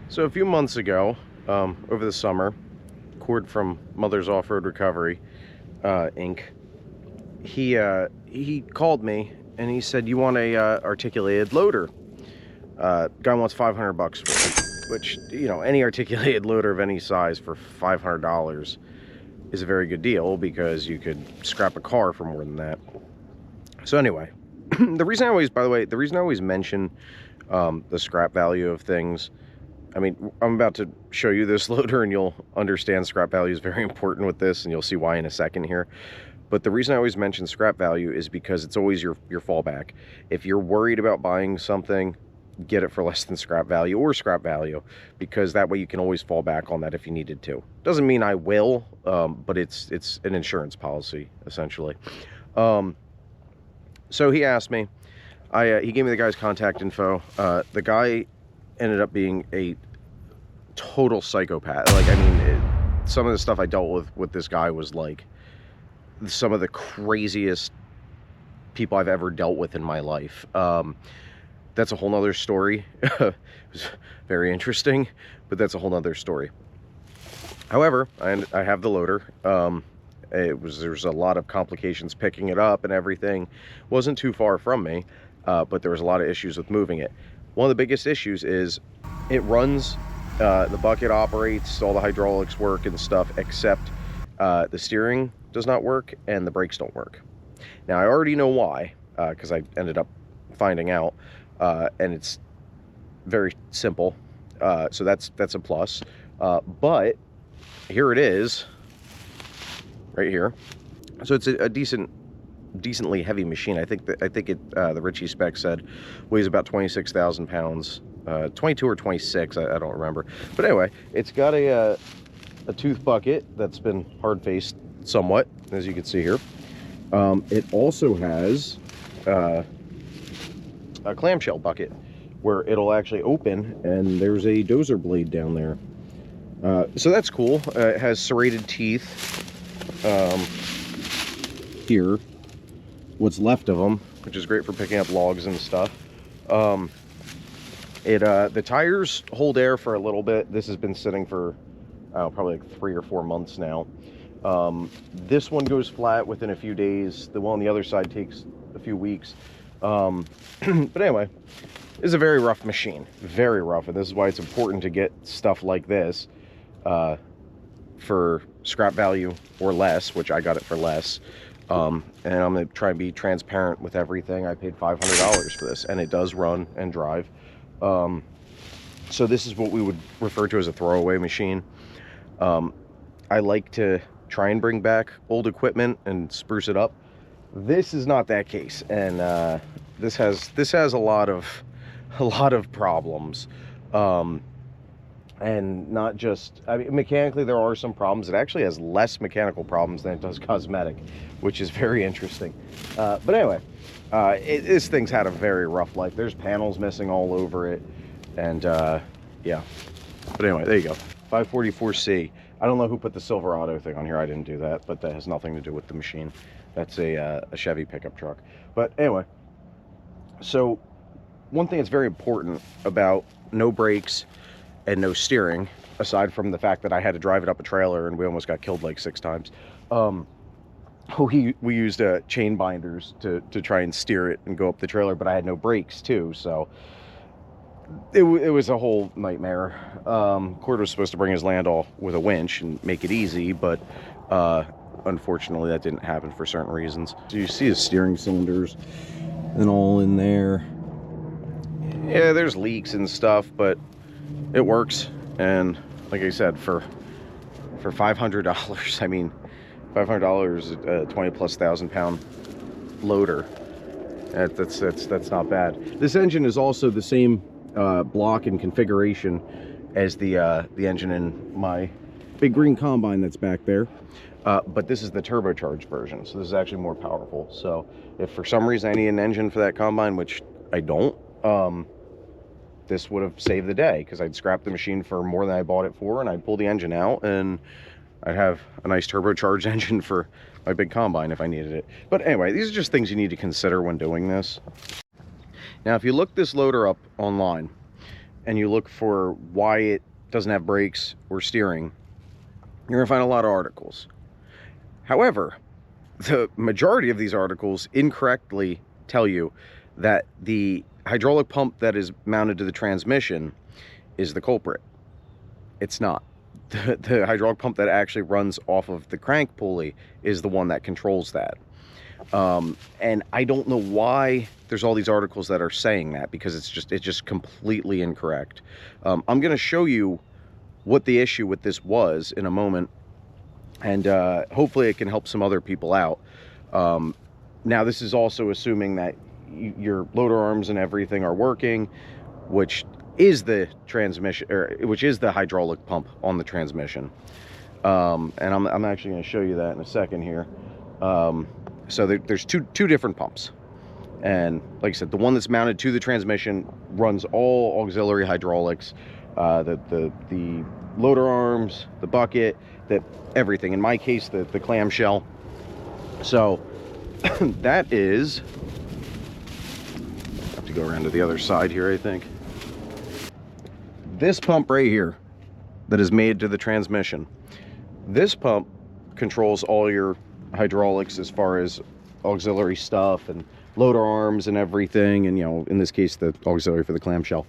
So a few months ago, over the summer, Cord from Mother's Off-Road Recovery, Inc. He called me and he said, "You want a articulated loader?" Guy wants $500 for it, which, you know, any articulated loader of any size for $500 is a very good deal because you could scrap a car for more than that. So anyway, the reason I always mention the scrap value of things. I mean, I'm about to show you this loader and you'll understand scrap value is very important with this, and you'll see why in a second here. But the reason I always mention scrap value is because it's always your fallback. If you're worried about buying something, get it for less than scrap value or scrap value, because that way you can always fall back on that if you needed to. Doesn't mean I will, but it's an insurance policy, essentially. So he asked me, he gave me the guy's contact info. The guy ended up being a total psychopath. Like, I mean, some of the stuff I dealt with this guy was like some of the craziest people I've ever dealt with in my life. That's a whole nother story. It was very interesting, but that's a whole nother story. However, I have the loader. There's a lot of complications picking it up and everything. Wasn't too far from me, but there was a lot of issues with moving it. One of the biggest issues is it runs, the bucket operates, all the hydraulics work and stuff, except the steering does not work and the brakes don't work. Now, I already know why, because I ended up finding out, and it's very simple, so that's a plus. But here it is, right here. So it's a decently heavy machine. I think the Ritchie spec said weighs about 26,000 pounds, 22 or 26, I don't remember. But anyway, it's got a tooth bucket that's been hard faced somewhat, as you can see here. It also has a clamshell bucket where it'll actually open, and there's a dozer blade down there. So that's cool. It has serrated teeth here, what's left of them, which is great for picking up logs and stuff. The tires hold air for a little bit. This has been sitting for probably like 3 or 4 months now. This one goes flat within a few days. The one on the other side takes a few weeks. But anyway, it's a very rough machine, very rough, and this is why it's important to get stuff like this for scrap value or less, which I got it for less. And I'm going to try and be transparent with everything. I paid $500 for this, and it does run and drive. So this is what we would refer to as a throwaway machine. I like to try and bring back old equipment and spruce it up. This is not that case, and this has a lot of problems. And not just, I mean, mechanically there are some problems. It actually has less mechanical problems than it does cosmetic, which is very interesting. But anyway, this thing's had a very rough life. There's panels missing all over it, and yeah. But anyway, there you go. 544C. I don't know who put the Silverado thing on here. I didn't do that, but that has nothing to do with the machine. That's a Chevy pickup truck. But anyway, so one thing that's very important about no brakes and no steering, aside from the fact that I had to drive it up a trailer and we almost got killed like 6 times, we used chain binders to try and steer it and go up the trailer, but I had no brakes too, so it was a whole nightmare. Cord was supposed to bring his Landau with a winch and make it easy, but unfortunately that didn't happen for certain reasons. So you see the steering cylinders and all in there. Yeah, there's leaks and stuff, but it works. And like I said, for $500, I mean, $500, 20+ thousand pound loader. That's not bad. This engine is also the same block and configuration as the engine in my big green combine that's back there. But this is the turbocharged version, so this is actually more powerful. So if for some reason I need an engine for that combine, which I don't, this would have saved the day, because I'd scrap the machine for more than I bought it for, and I'd pull the engine out, and I'd have a nice turbocharged engine for my big combine if I needed it. But anyway, these are just things you need to consider when doing this. Now, if you look this loader up online, and you look for why it doesn't have brakes or steering, you're gonna find a lot of articles. However, the majority of these articles incorrectly tell you that the hydraulic pump that is mounted to the transmission is the culprit. It's not. The hydraulic pump that actually runs off of the crank pulley is the one that controls that. And I don't know why there's all these articles that are saying that, because it's just completely incorrect. I'm going to show you what the issue with this was in a moment, and hopefully it can help some other people out. Now, this is also assuming that your loader arms and everything are working, which is the transmission, or which is the hydraulic pump on the transmission. And I'm actually going to show you that in a second here. So there's two different pumps, and like I said, the one that's mounted to the transmission runs all auxiliary hydraulics, the loader arms, the bucket, everything. In my case, the clamshell. So that is, I have to go around to the other side here, I think. This pump right here that is made to the transmission, this pump controls all your hydraulics as far as auxiliary stuff and loader arms and everything, and in this case the auxiliary for the clamshell.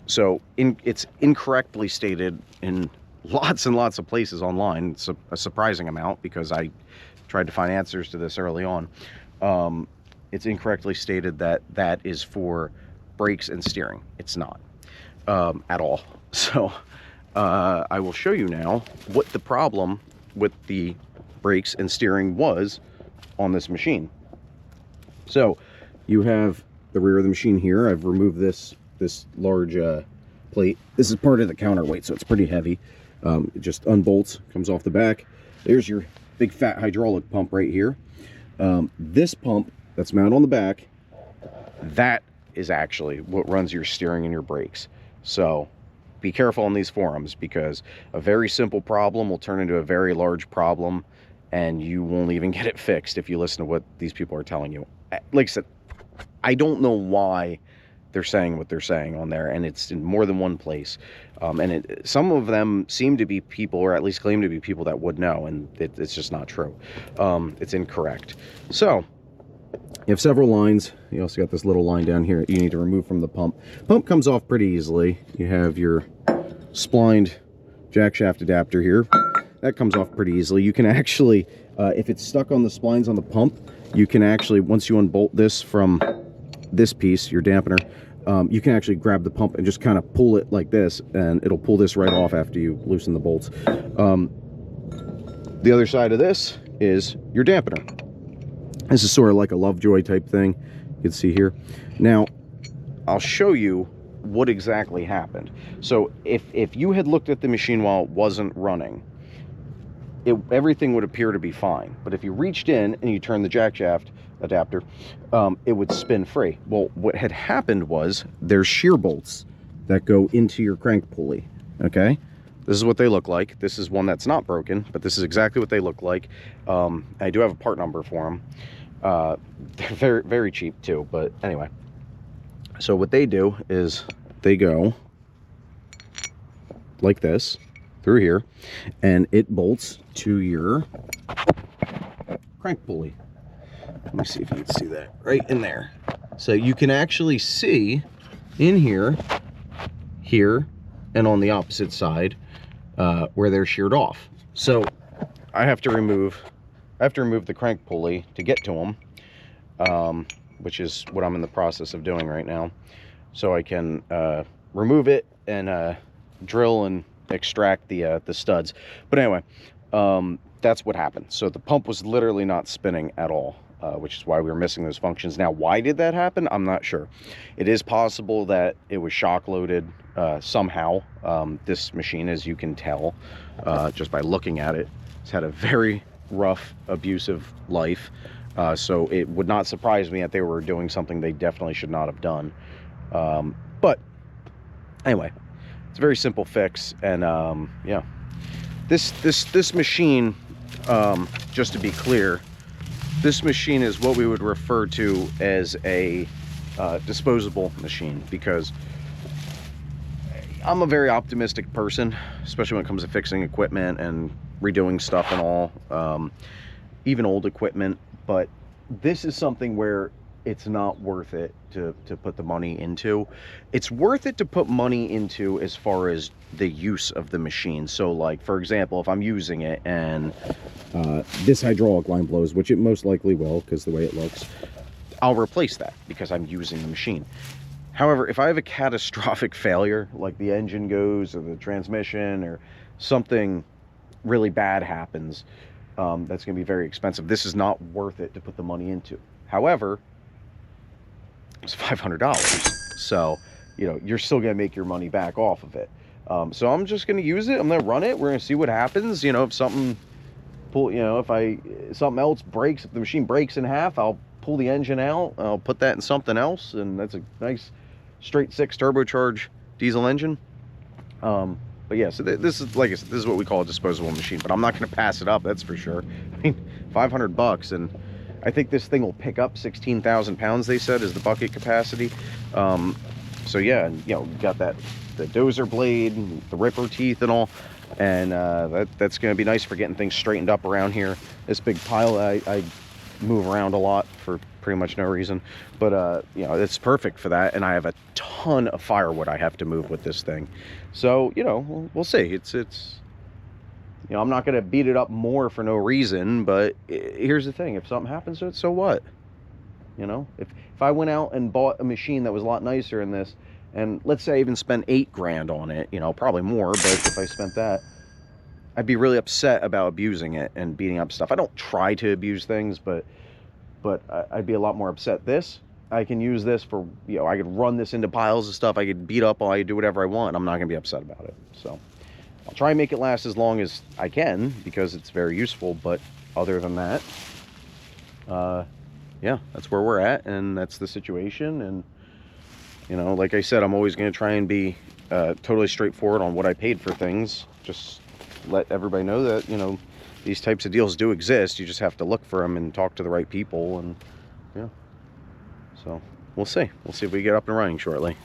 So it's incorrectly stated in lots and lots of places online. It's a surprising amount, because I tried to find answers to this early on. It's incorrectly stated that that is for brakes and steering. It's not at all. So I will show you now what the problem with the brakes and steering was on this machine. So you have the rear of the machine here. I've removed this large plate. This is part of the counterweight, so it's pretty heavy. It just unbolts, comes off the back. There's your big fat hydraulic pump right here. This pump that's mounted on the back, that is actually what runs your steering and your brakes. So be careful on these forums, because a very simple problem will turn into a very large problem, and you won't even get it fixed if you listen to what these people are telling you. Like I said, I don't know why they're saying what they're saying on there, and it's in more than one place. And some of them seem to be people, or at least claim to be people, that would know, and it's just not true. It's incorrect. So you have several lines. You also got this little line down here you need to remove from the pump. Pump comes off pretty easily. You have your splined jack shaft adapter here. That comes off pretty easily. You can actually, if it's stuck on the splines on the pump, you can actually, once you unbolt this from this piece, your dampener, you can actually grab the pump and just kind of pull it like this, and it'll pull this right off after you loosen the bolts. The other side of this is your dampener. This is sort of like a Lovejoy type thing, you can see here. Now, I'll show you what exactly happened. So if you had looked at the machine while it wasn't running, everything would appear to be fine. But if you reached in and you turned the jack shaft adapter, it would spin free. Well, what had happened was there's shear bolts that go into your crank pulley. Okay, this is what they look like. This is one that's not broken, but this is exactly what they look like. I do have a part number for them. They're very, very cheap too, but anyway. So what they do is they go like this through here, and it bolts to your crank pulley. Let me see if you can see that right in there. So you can actually see in here, and on the opposite side where they're sheared off. So I have to remove the crank pulley to get to them, which is what I'm in the process of doing right now. So I can remove it and drill and extract the studs. But anyway, that's what happened. So the pump was literally not spinning at all, which is why we were missing those functions. Now, why did that happen? I'm not sure. It is possible that it was shock loaded somehow. This machine, as you can tell just by looking at it, has had a very rough, abusive life. So it would not surprise me that they were doing something they definitely should not have done. But anyway, it's a very simple fix. And yeah, this machine, just to be clear, this machine is what we would refer to as a disposable machine, because I'm a very optimistic person, especially when it comes to fixing equipment and redoing stuff and all, even old equipment. But this is something where it's not worth it to put the money into. It's worth it to put money into as far as the use of the machine. So like, for example, if I'm using it and this hydraulic line blows, which it most likely will because the way it looks, I'll replace that because I'm using the machine. However, if I have a catastrophic failure, like the engine goes or the transmission or something really bad happens, that's going to be very expensive. This is not worth it to put the money into. However, it's $500. So, you know, you're still going to make your money back off of it. So I'm just going to use it. I'm going to run it. We're going to see what happens. You know, if something if something else breaks, if the machine breaks in half, I'll pull the engine out. I'll put that in something else. And that's a nice straight 6 turbocharged diesel engine. But yeah, so this is, like I said, this is what we call a disposable machine, but I'm not going to pass it up, that's for sure. I mean, $500, and I think this thing will pick up 16,000 pounds, they said, is the bucket capacity. So yeah, and you know, got the dozer blade, the ripper teeth and all, and that's going to be nice for getting things straightened up around here. This big pile, I move around a lot for pretty much no reason, but you know, it's perfect for that. And I have a ton of firewood I have to move with this thing, so you know, we'll see. It's you know, I'm not going to beat it up more for no reason, but here's the thing: if something happens to it, so what? You know, if I went out and bought a machine that was a lot nicer than this, and let's say I even spent $8,000 on it, you know, probably more, but if I spent that, I'd be really upset about abusing it and beating up stuff. I don't try to abuse things, but I'd be a lot more upset. This, I can use this for, you know, I could run this into piles of stuff. I could beat up, I could do whatever I want. I'm not going to be upset about it. So I'll try and make it last as long as I can because it's very useful. But other than that, yeah, that's where we're at, and that's the situation. And, you know, like I said, I'm always going to try and be totally straightforward on what I paid for things. Just let everybody know that, you know, these types of deals do exist. You just have to look for them and talk to the right people. And yeah, so we'll see if we get up and running shortly.